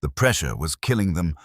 The pressure was killing them,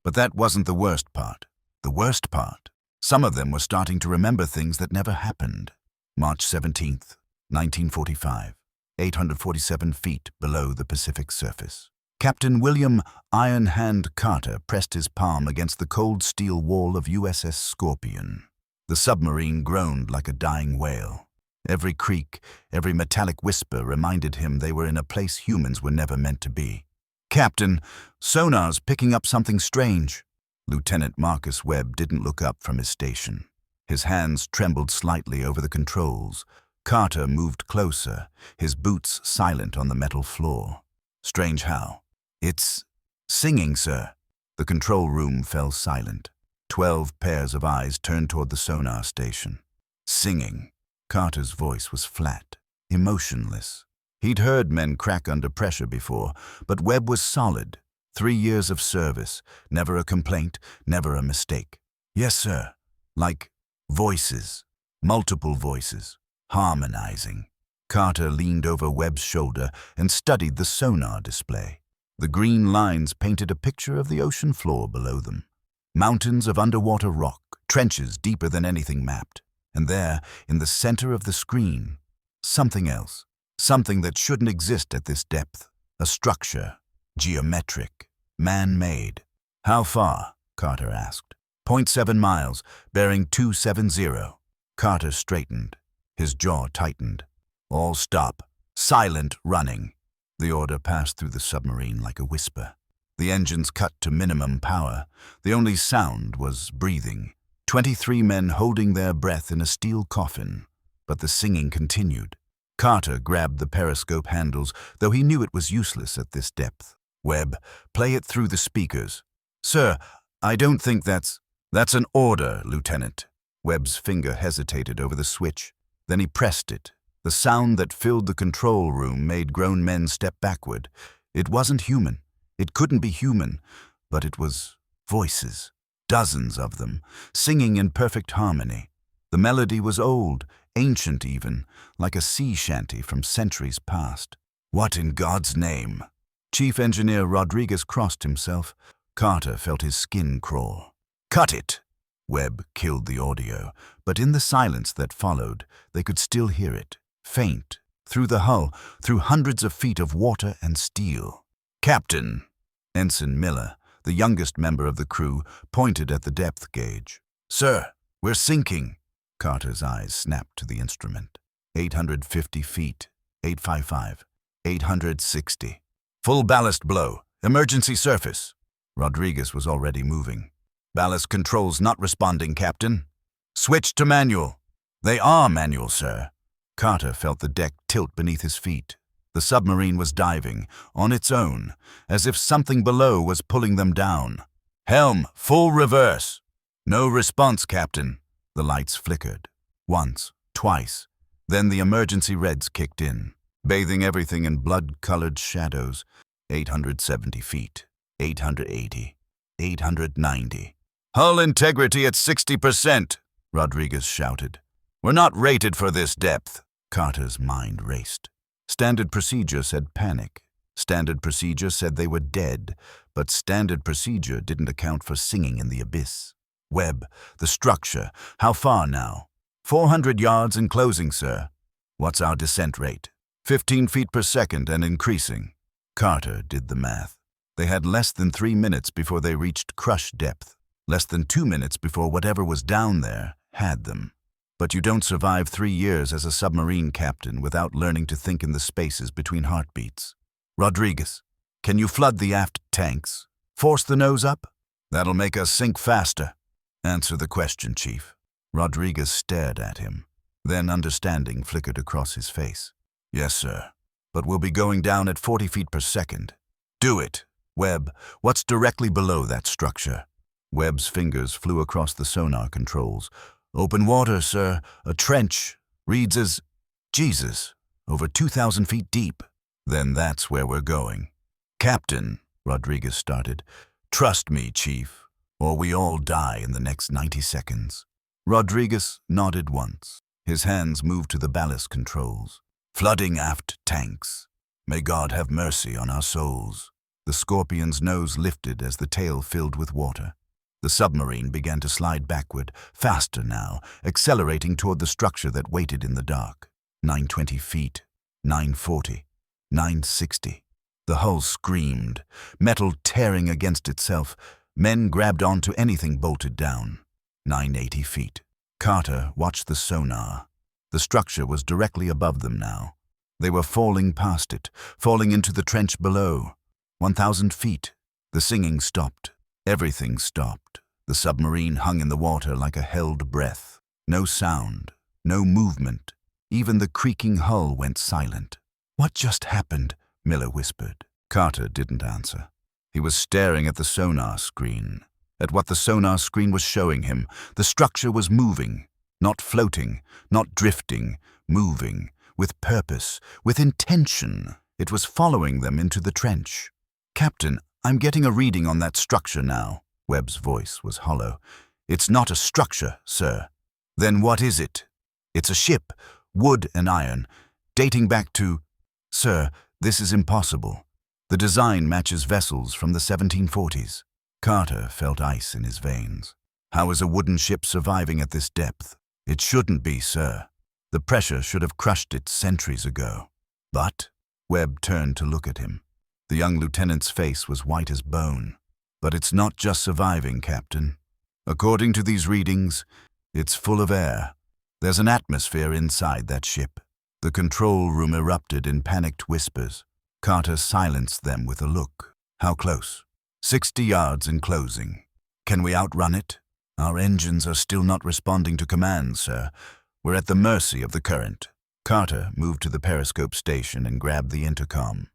but that wasn't the worst part. The worst part, some of them were starting to remember things that never happened. March 17th, 1945, 847 feet below the Pacific surface. Captain William Ironhand Carter pressed his palm against the cold steel wall of USS Scorpion. The submarine groaned like a dying whale. Every creak, every metallic whisper reminded him they were in a place humans were never meant to be. "Captain, sonar's picking up something strange." Lieutenant Marcus Webb didn't look up from his station. His hands trembled slightly over the controls. Carter moved closer, his boots silent on the metal floor. "Strange how?" "It's singing, sir." The control room fell silent. 12 pairs of eyes turned toward the sonar station. Singing. Carter's voice was flat, emotionless. He'd heard men crack under pressure before, but Webb was solid. 3 years of service, never a complaint, never a mistake. "Yes, sir." Like voices, multiple voices, harmonizing. Carter leaned over Webb's shoulder and studied the sonar display. The green lines painted a picture of the ocean floor below them. Mountains of underwater rock, trenches deeper than anything mapped. And there, in the center of the screen, something else. Something that shouldn't exist at this depth. A structure. Geometric. Man-made. "How far?" Carter asked. "0.7 miles, bearing 270. Carter straightened. His jaw tightened. "All stop. Silent running." The order passed through the submarine like a whisper. The engines cut to minimum power. The only sound was breathing. 23 men holding their breath in a steel coffin. But the singing continued. Carter grabbed the periscope handles, though he knew it was useless at this depth. "Webb, play it through the speakers." "Sir, I don't think that's an order, Lieutenant." Webb's finger hesitated over the switch. Then he pressed it. The sound that filled the control room made grown men step backward. It wasn't human. It couldn't be human, but it was voices. Dozens of them, singing in perfect harmony. The melody was old, ancient even, like a sea shanty from centuries past. "What in God's name?" Chief Engineer Rodriguez crossed himself. Carter felt his skin crawl. "Cut it!" Webb killed the audio, but in the silence that followed, they could still hear it, faint, through the hull, through hundreds of feet of water and steel. "Captain!" Ensign Miller, the youngest member of the crew, pointed at the depth gauge. "Sir, we're sinking." Carter's eyes snapped to the instrument. 850 feet, 855, 860. "Full ballast blow, emergency surface." Rodriguez was already moving. "Ballast controls not responding, Captain." "Switch to manual." "They are manual, sir." Carter felt the deck tilt beneath his feet. The submarine was diving, on its own, as if something below was pulling them down. "Helm, full reverse." "No response, Captain." The lights flickered. Once, twice. Then the emergency reds kicked in, bathing everything in blood-colored shadows. 870 feet, 880, 890. "Hull integrity at 60%, Rodriguez shouted. "We're not rated for this depth." Carter's mind raced. Standard procedure said panic. Standard procedure said they were dead, but standard procedure didn't account for singing in the abyss. "Webb, the structure, how far now?" 400 yards and closing, sir." "What's our descent rate?" 15 feet per second and increasing." Carter did the math. They had less than 3 minutes before they reached crush depth. Less than 2 minutes before whatever was down there had them. But you don't survive 3 years as a submarine captain without learning to think in the spaces between heartbeats. "Rodriguez, can you flood the aft tanks? Force the nose up? That'll make us sink faster." "Answer the question, Chief." Rodriguez stared at him. Then understanding flickered across his face. "Yes, sir. But we'll be going down at 40 feet per second." "Do it." "Webb, what's directly below that structure?" Webb's fingers flew across the sonar controls. "Open water, sir. A trench. Reads as... Jesus, over 2,000 feet deep." "Then that's where we're going." "Captain," Rodriguez started, "trust me, Chief, or we all die in the next 90 seconds. Rodriguez nodded once. His hands moved to the ballast controls. "Flooding aft tanks. May God have mercy on our souls." The Scorpion's nose lifted as the tail filled with water. The submarine began to slide backward, faster now, accelerating toward the structure that waited in the dark. 920 feet, 940, 960. The hull screamed, metal tearing against itself. Men grabbed onto anything bolted down. 980 feet. Carter watched the sonar. The structure was directly above them now. They were falling past it, falling into the trench below. 1,000 feet. The singing stopped. Everything stopped. The submarine hung in the water like a held breath. No sound, no movement. Even the creaking hull went silent. "What just happened?" Miller whispered. Carter didn't answer. He was staring at the sonar screen, at what the sonar screen was showing him. The structure was moving, not floating, not drifting, moving, with purpose, with intention. It was following them into the trench. "Captain, I'm getting a reading on that structure now." Webb's voice was hollow. "It's not a structure, sir." "Then what is it?" "It's a ship, wood and iron, dating back to—" "Sir, this is impossible. The design matches vessels from the 1740s. Carter felt ice in his veins. "How is a wooden ship surviving at this depth?" "It shouldn't be, sir. The pressure should have crushed it centuries ago." "But—" Webb turned to look at him. The young lieutenant's face was white as bone. "But it's not just surviving, Captain. According to these readings, it's full of air. There's an atmosphere inside that ship." The control room erupted in panicked whispers. Carter silenced them with a look. "How close?" 60 yards in closing." "Can we outrun it?" "Our engines are still not responding to commands, sir. We're at the mercy of the current." Carter moved to the periscope station and grabbed the intercom.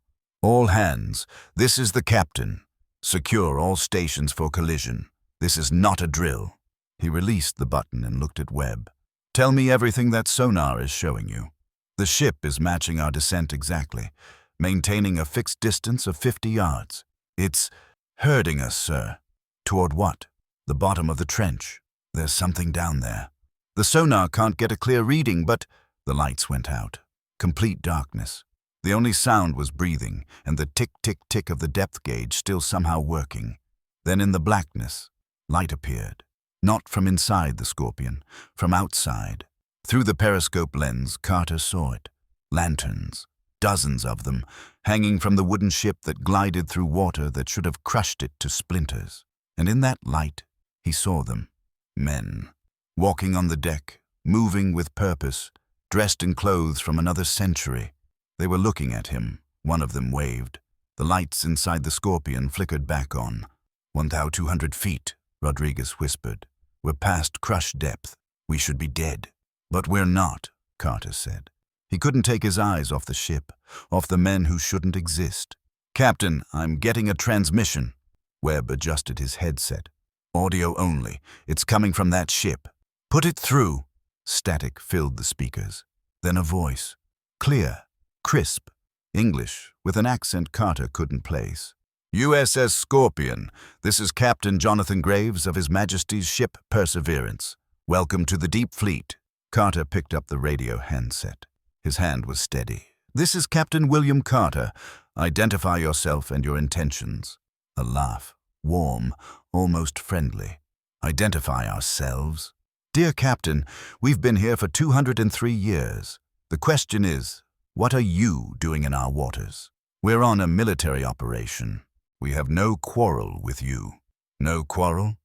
"All hands, this is the captain. Secure all stations for collision. This is not a drill." He released the button and looked at Webb. "Tell me everything that sonar is showing you." "The ship is matching our descent exactly, maintaining a fixed distance of 50 yards. It's herding us, sir." "Toward what?" "The bottom of the trench. There's something down there." "The sonar can't get a clear reading, but—" The lights went out. Complete darkness. The only sound was breathing, and the tick-tick-tick of the depth gauge still somehow working. Then in the blackness, light appeared. Not from inside the Scorpion, from outside. Through the periscope lens, Carter saw it. Lanterns, dozens of them, hanging from the wooden ship that glided through water that should have crushed it to splinters. And in that light, he saw them. Men, walking on the deck, moving with purpose, dressed in clothes from another century. They were looking at him. One of them waved. The lights inside the Scorpion flickered back on. 1,200 feet, Rodriguez whispered. "We're past crush depth. We should be dead." "But we're not," Carter said. He couldn't take his eyes off the ship, off the men who shouldn't exist. "Captain, I'm getting a transmission." Webb adjusted his headset. "Audio only. It's coming from that ship." "Put it through." Static filled the speakers. Then a voice. Clear, crisp, English, with an accent Carter couldn't place. "USS Scorpion, this is Captain Jonathan Graves of His Majesty's ship Perseverance. Welcome to the Deep Fleet." Carter picked up the radio handset. His hand was steady. "This is Captain William Carter. Identify yourself and your intentions." A laugh, warm, almost friendly. "Identify ourselves?" "Dear Captain, we've been here for 203 years. The question is, what are you doing in our waters? We're on a military operation. We have no quarrel with you." "No quarrel?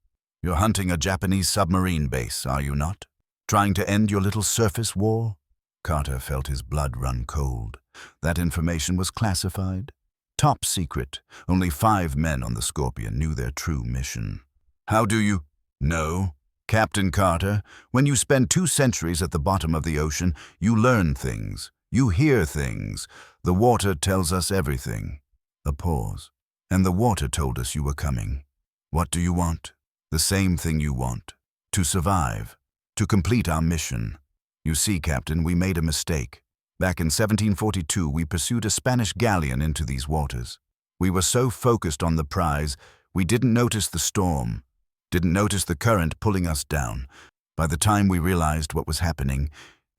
You're hunting a Japanese submarine base, are you not? Trying to end your little surface war?" Carter felt his blood run cold. That information was classified. Top secret. Only 5 men on the Scorpion knew their true mission. "How do you know?" "Captain Carter, when you spend 2 centuries at the bottom of the ocean, you learn things. You hear things. The water tells us everything." A pause. "And the water told us you were coming. What do you want?" "The same thing you want. To survive. To complete our mission. You see, Captain, we made a mistake. Back in 1742, we pursued a Spanish galleon into these waters. We were so focused on the prize, we didn't notice the storm, didn't notice the current pulling us down. By the time we realized what was happening,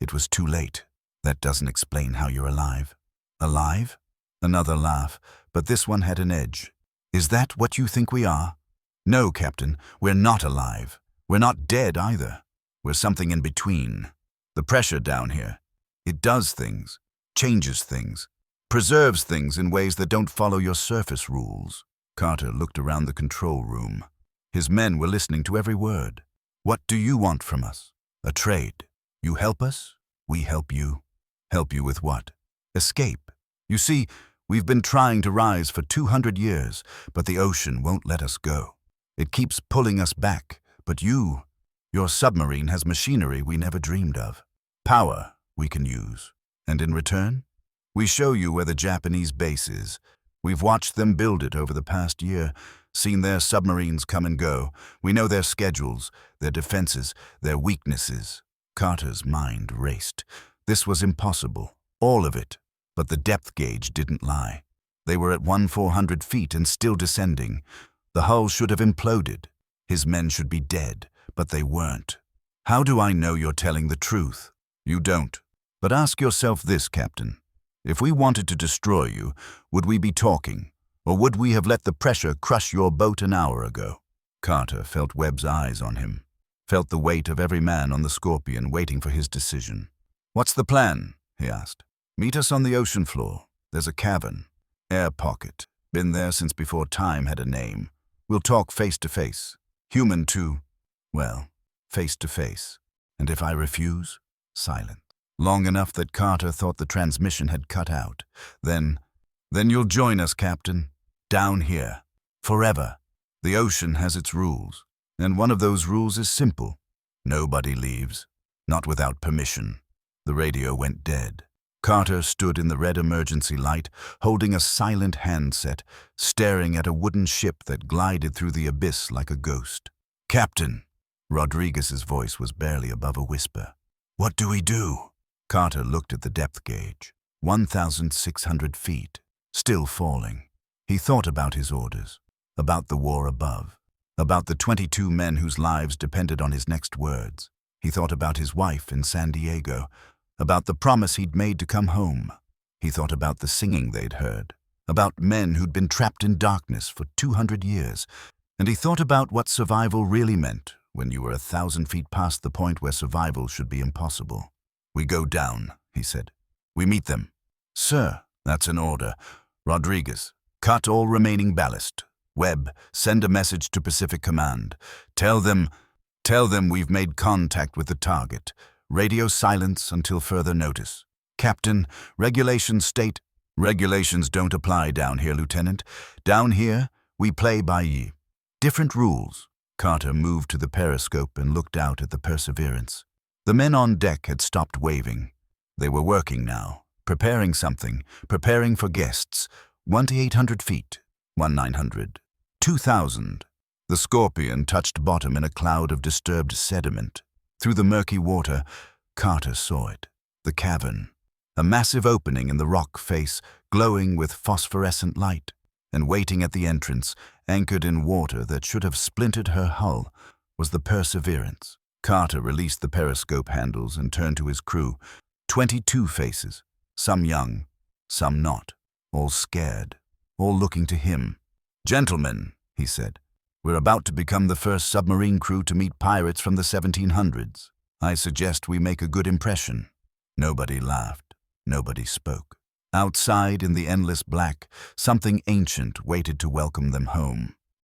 it was too late. That doesn't explain how you're alive." "Alive?" Another laugh, but this one had an edge. Is that what you think we are? No, Captain, we're not alive. We're not dead either. We're something in between. The pressure down here, it does things, changes things, preserves things in ways that don't follow your surface rules. Carter looked around the control room. His men were listening to every word. What do you want from us? A trade. You help us, we help you. Help you with what? Escape. You see, we've been trying to rise for 200 years, but the ocean won't let us go. It keeps pulling us back, but your submarine has machinery we never dreamed of. Power we can use. And in return, we show you where the Japanese base is. We've watched them build it over the past year, seen their submarines come and go. We know their schedules, their defenses, their weaknesses. Carter's mind raced. This was impossible, all of it. But the depth gauge didn't lie. They were at 1,400 feet and still descending. The hull should have imploded. His men should be dead, but they weren't. How do I know you're telling the truth? You don't. But ask yourself this, Captain. If we wanted to destroy you, would we be talking? Or would we have let the pressure crush your boat an hour ago? Carter felt Webb's eyes on him, felt the weight of every man on the Scorpion waiting for his decision. What's the plan? He asked. Meet us on the ocean floor. There's a cavern. Air pocket. Been there since before time had a name. We'll talk face to face. Human too. Well, face to face. And if I refuse? Silent. Long enough that Carter thought the transmission had cut out. Then you'll join us, Captain. Down here. Forever. The ocean has its rules. And one of those rules is simple. Nobody leaves. Not without permission. The radio went dead. Carter stood in the red emergency light, holding a silent handset, staring at a wooden ship that glided through the abyss like a ghost. Captain! Rodriguez's voice was barely above a whisper. What do we do? Carter looked at the depth gauge. 1,600 feet. Still falling. He thought about his orders, about the war above, about the 22 men whose lives depended on his next words. He thought about his wife in San Diego, about the promise he'd made to come home. He thought about the singing they'd heard, about men who'd been trapped in darkness for 200 years, and he thought about what survival really meant when you were 1,000 feet past the point where survival should be impossible. We go down, he said. We meet them. Sir, that's an order. Rodriguez, cut all remaining ballast. Webb, send a message to Pacific Command. Tell them we've made contact with the target. Radio silence until further notice. Captain, regulations state... Regulations don't apply down here, Lieutenant. Down here, we play by different rules. Carter moved to the periscope and looked out at the Perseverance. The men on deck had stopped waving. They were working now, preparing something, preparing for guests. 1,800 feet, 1,900, 2,000. The Scorpion touched bottom in a cloud of disturbed sediment. Through the murky water, Carter saw it. The cavern. A massive opening in the rock face, glowing with phosphorescent light. And waiting at the entrance, anchored in water that should have splintered her hull, was the Perseverance. Carter released the periscope handles and turned to his crew. 22 faces, some young, some not, all scared, all looking to him. Gentlemen, he said, we're about to become the first submarine crew to meet pirates from the 1700s. I suggest we make a good impression. Nobody laughed. Nobody spoke. Outside in the endless black, something ancient waited to welcome them home.